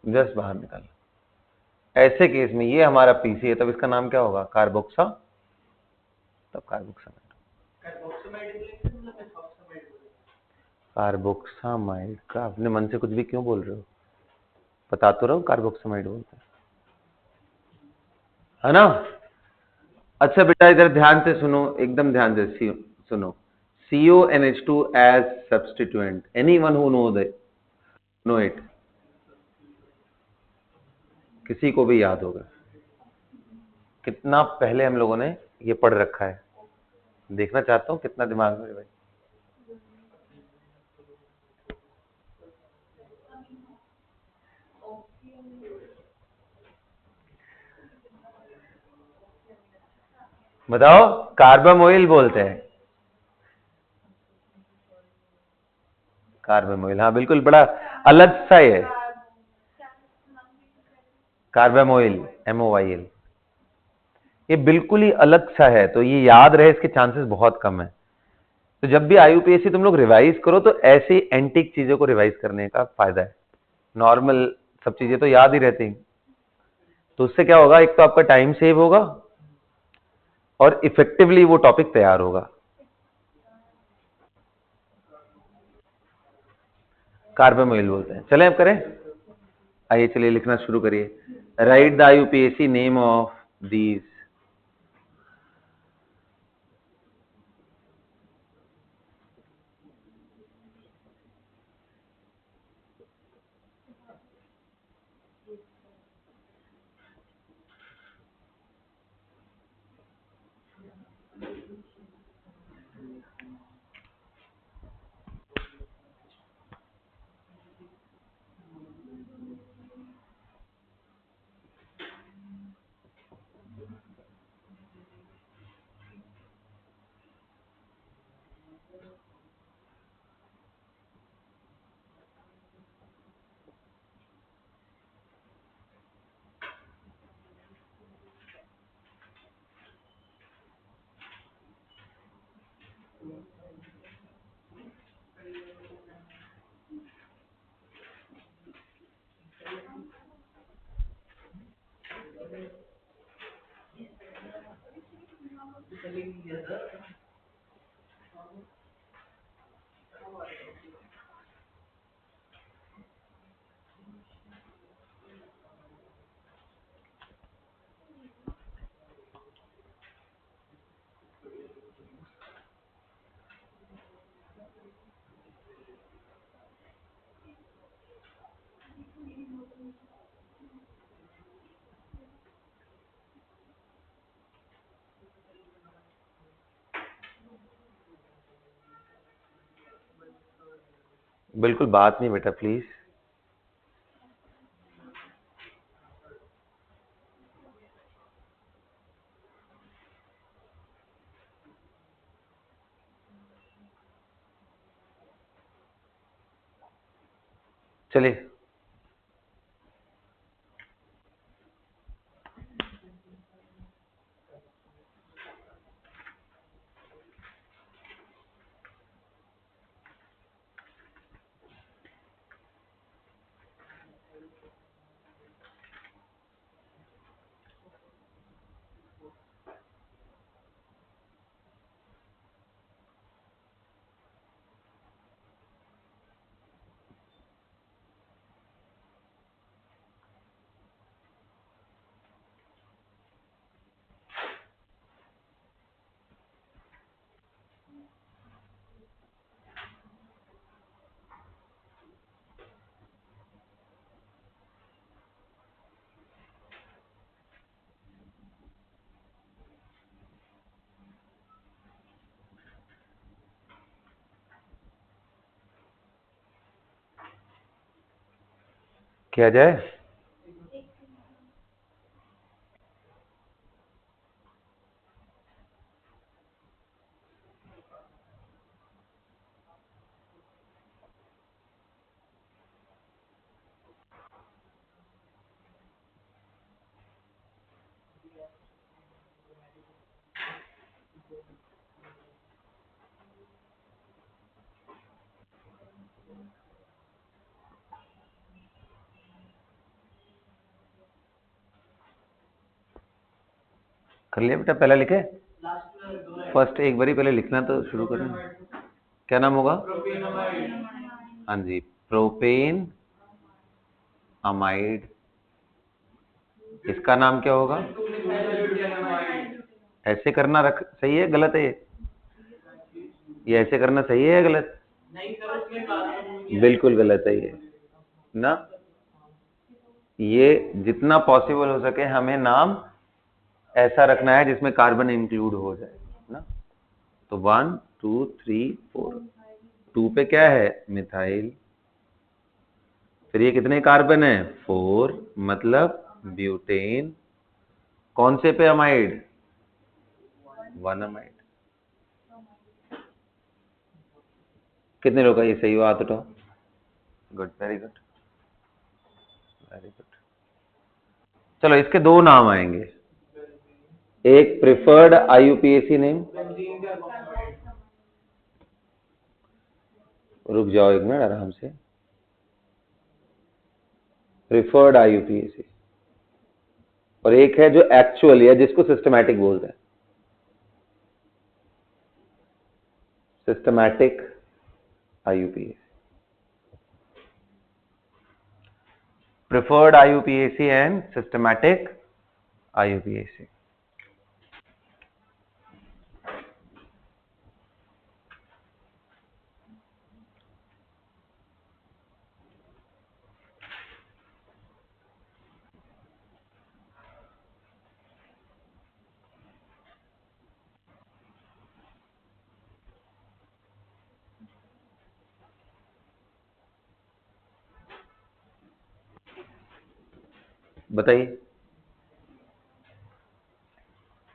जस्ट बाहर निकालना, ऐसे केस में ये हमारा पीसी है, तब इसका नाम क्या होगा? कार्बोक्सा, तब कार्बोक्सामाइड। कार्बोक्सामाइड का अपने मन से कुछ भी क्यों बोल रहे हो? बता तो रहा हूं कार्बोक्सामाइड बोलते हैं, है ना? अच्छा बेटा इधर ध्यान से सुनो, एकदम ध्यान से सुनो, CONH2 as substituent, anyone who know it, किसी को भी याद होगा? कितना पहले हम लोगों ने ये पढ़ रखा है, देखना चाहता हूं कितना दिमाग में भाई। बताओ, कार्बामोइल बोलते हैं, कार्बामोइल, हाँ बिल्कुल, बड़ा अलग सा है कार्बामोइल, MOIL, ये बिल्कुल ही अलग सा है, तो ये याद रहे इसके चांसेस बहुत कम है। तो जब भी IUPAC तुम लोग रिवाइज करो तो ऐसी एंटिक चीजों को रिवाइज करने का फायदा है, नॉर्मल सब चीजें तो याद ही रहती, तो उससे क्या होगा, एक तो आपका टाइम सेव होगा और इफेक्टिवली वो टॉपिक तैयार होगा। कार्बामोइल बोलते हैं। चलें अब करें, आइए चलिए लिखना शुरू करिए, right the IUPAC name of these. लिख दिया सर। बिल्कुल बात नहीं बेटा प्लीज। चलिए किया जाए। कर लिया बेटा, पहले लिखे। फर्स्ट एक बारी पहले लिखना तो शुरू करें। क्या नाम होगा? हाँ जी, प्रोपेन अमाइड। इसका नाम क्या होगा? ऐसे करना रख सही है गलत है ये ऐसे करना सही है या गलत? बिल्कुल गलत है ये ना। ये जितना पॉसिबल हो सके हमें नाम ऐसा रखना है जिसमें कार्बन इंक्लूड हो जाए ना। तो 1 2 3 4, 2 पे क्या है? मिथाइल। फिर ये कितने कार्बन है? 4, मतलब ब्यूटेन। कौन से पे अमाइड? 1 अमाइड। कितने लोग का ये सही हुआ? हाथ उठाओ। Good, very good, very good. चलो इसके दो नाम आएंगे, एक प्रिफर्ड आईयूपीएसी नेम। रुक जाओ एक मिनट आराम से। प्रिफर्ड आईयूपीएसी, और एक है जो एक्चुअल है जिसको सिस्टमैटिक बोलते हैं। Systematic IUPAC, preferred IUPAC and systematic IUPAC. बताइए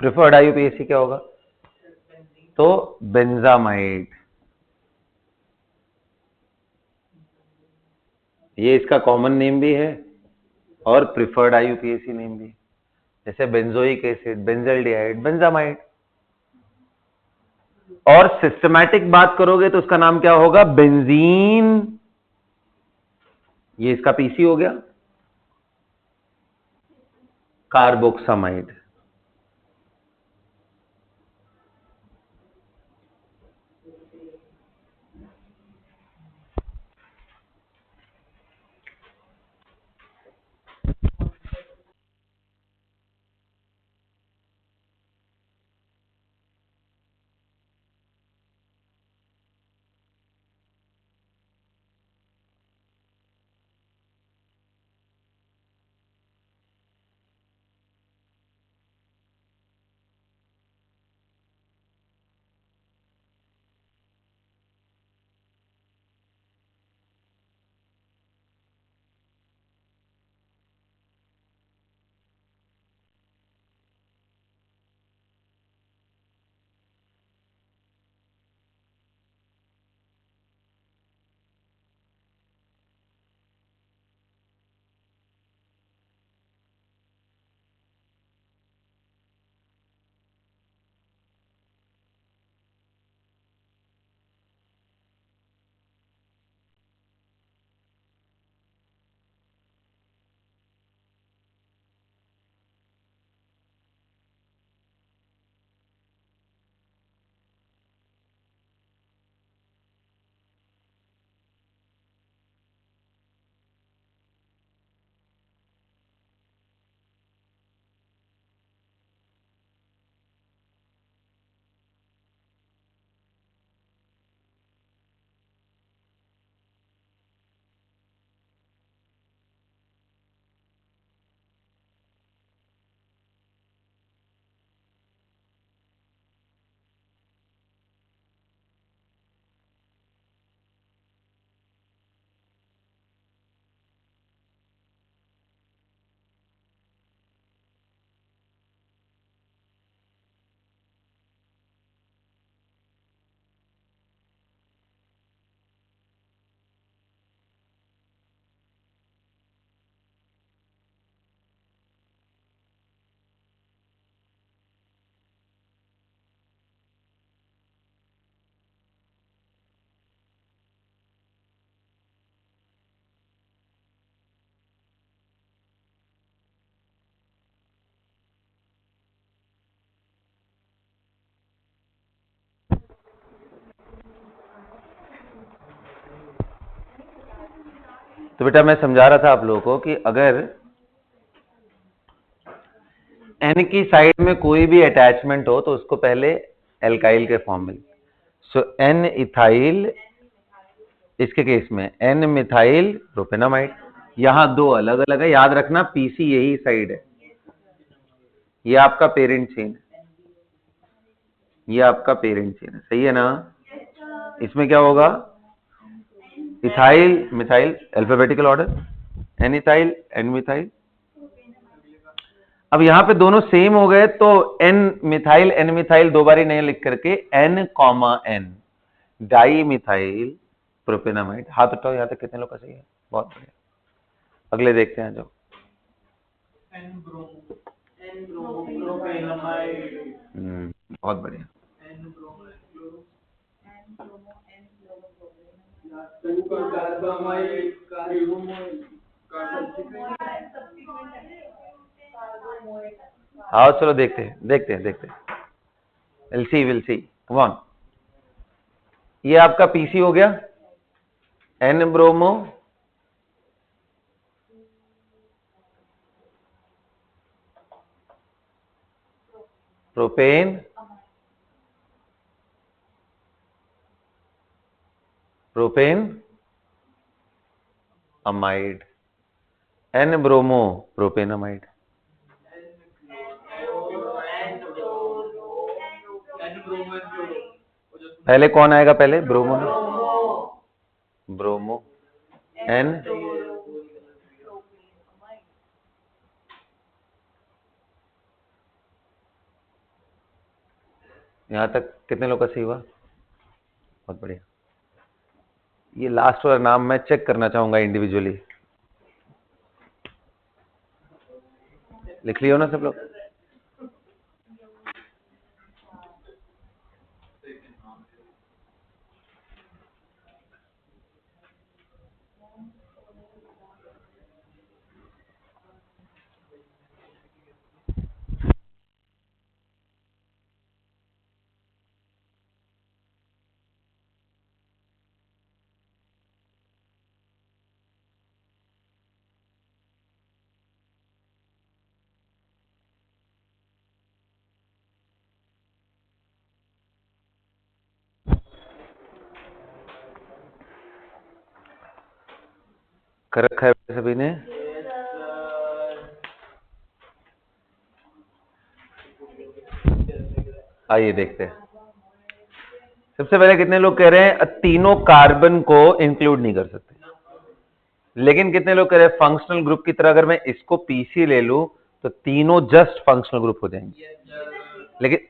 प्रिफर्ड आईयूपीएसी क्या होगा? तो बेंजामाइड, ये इसका कॉमन नेम भी है और प्रिफर्ड आईयूपीएसी नेम भी, जैसे बेंजोइक एसिड, बेंजल्डिहाइड, बेंजामाइड। और सिस्टमैटिक बात करोगे तो उसका नाम क्या होगा? बेंजीन। ये इसका पीसी हो गया। कार्बोक्सामाइड, तो बेटा मैं समझा रहा था आप लोगों को कि अगर एन की साइड में कोई भी अटैचमेंट हो तो उसको पहले एल्काइल के फॉर्म में, सो एन इथाइल, इसके केस में एन मिथाइल प्रोपेनामाइड। यहां दो अलग अलग है, याद रखना पीसी यही साइड है, ये आपका पेरेंट चेन है, ये आपका पेरेंट चेन है, सही है ना। इसमें क्या होगा, ethyl methyl alphabetical order, N ethyl N methyl. अब यहां पे दोनों सेम हो गए तो एन मिथाइल दो बारी नहीं लिख करके N comma N dimethyl propanamide. हाथ उठाओ, यहां तक कितने लोग का सही है, बहुत बढ़िया। अगले देखते हैं जो बहुत बढ़िया। आओ चलो देखते हैं देखते हैं देखते हैं, विल सी कम ऑन। ये आपका पीसी हो गया, N bromo propane propane amide, N bromo propanamide. पहले कौन आएगा, पहले ब्रोमो ना, ब्रोमो एन यहां तक कितने लोग का सही हुआ, बहुत बढ़िया। ये लास्ट वाला नाम मैं चेक करना चाहूंगा इंडिविजुअली, लिख लियो ना सब लोग। कर रखा है सभी ने। आइए देखते हैं, सबसे पहले कितने लोग कह रहे हैं तीनों कार्बन को इंक्लूड नहीं कर सकते, लेकिन कितने लोग कह रहे हैं फंक्शनल ग्रुप की तरह अगर मैं इसको पीसी ले लूं तो तीनों जस्ट फंक्शनल ग्रुप हो जाएंगे। लेकिन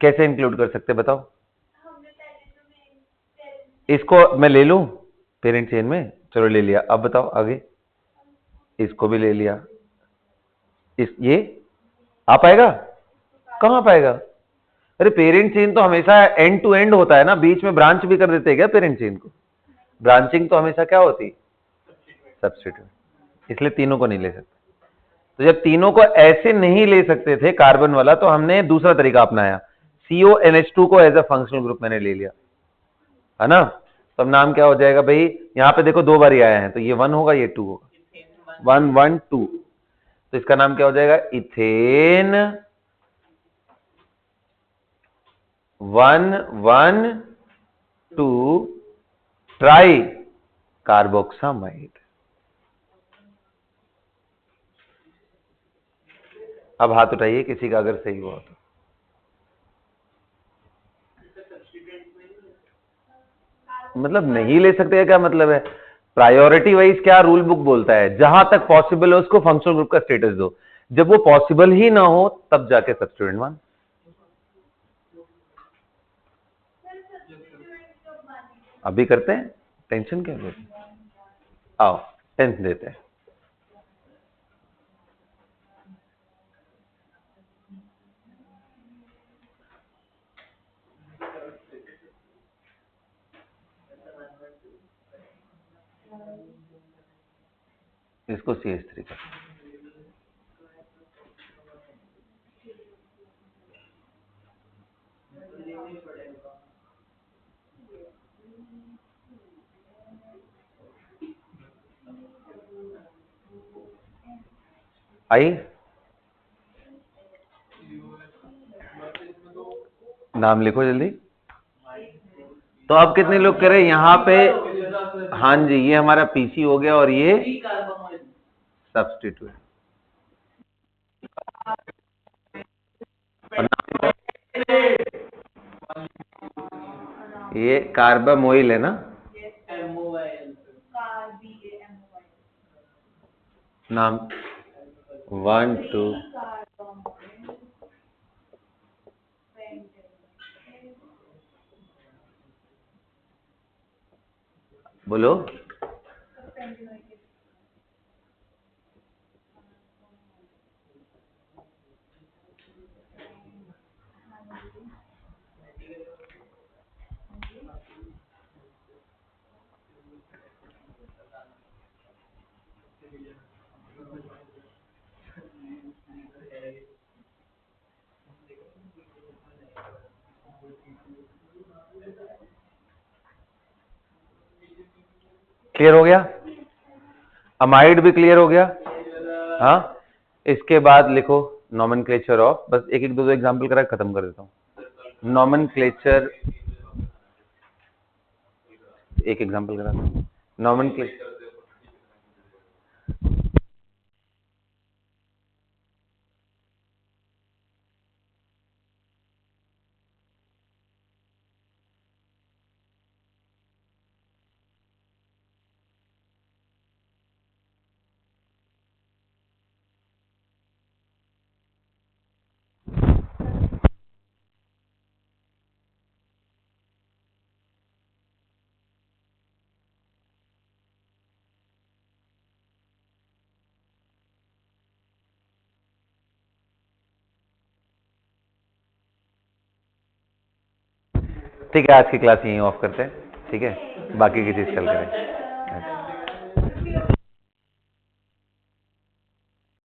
कैसे इंक्लूड कर सकते बताओ, इसको मैं ले लूं पेरेंट चेन में, चलो ले लिया, अब बताओ आगे, इसको भी ले लिया, ये आ पाएगा, कहां पाएगा। अरे पेरेंट चेन तो हमेशा एंड टू एंड होता है ना, बीच में ब्रांच भी कर देते हैं क्या पेरेंट चेन को, ब्रांचिंग तो हमेशा क्या होती, सब्स्टिट्यूट, इसलिए तीनों को नहीं ले सकते। तो जब तीनों को ऐसे नहीं ले सकते थे कार्बन वाला, तो हमने दूसरा तरीका अपनाया, CONH2 को एज अ फंक्शनल ग्रुप मैंने ले लिया, है ना। तो अब नाम क्या हो जाएगा भाई, यहां पे देखो दो बार आया है तो ये 1 होगा ये 2 होगा, 1 1 2, तो इसका नाम क्या हो जाएगा, इथेन 1 1 2 ट्राई कार्बोक्सामाइड। अब हाथ उठाइए किसी का अगर सही हुआ तो, मतलब नहीं ले सकते हैं क्या मतलब है, प्रायोरिटी वाइज क्या रूल बुक बोलता है, जहां तक पॉसिबल है उसको फंक्शनल ग्रुप का स्टेटस दो, जब वो पॉसिबल ही ना हो तब जाके सब्स्टिट्यूएंट मान। अभी करते हैं, टेंशन क्या लेते, आओ टेंशन देते हैं। इसको CH3 का, आई? नाम लिखो जल्दी। तो अब कितने लोग करें यहाँ पे? हाँ जी, ये हमारा पीसी हो गया और ये सब्स्टिट्यूट। ये कार्बामोइल है ना? नाम 1 2 बोलो। क्लियर हो गया? अमाइड भी क्लियर हो गया? हाँ, इसके बाद लिखो नॉमेनक्लेचर ऑफ, बस एक एक दो दो एग्जांपल करा खत्म कर देता हूँ। नॉमेनक्लेचर, एक एग्जांपल करा दो। नॉमेनक्लेचर, ठीक है, आज की क्लास यहीं ऑफ करते हैं। ठीक है, बाकी की चीज कल करें।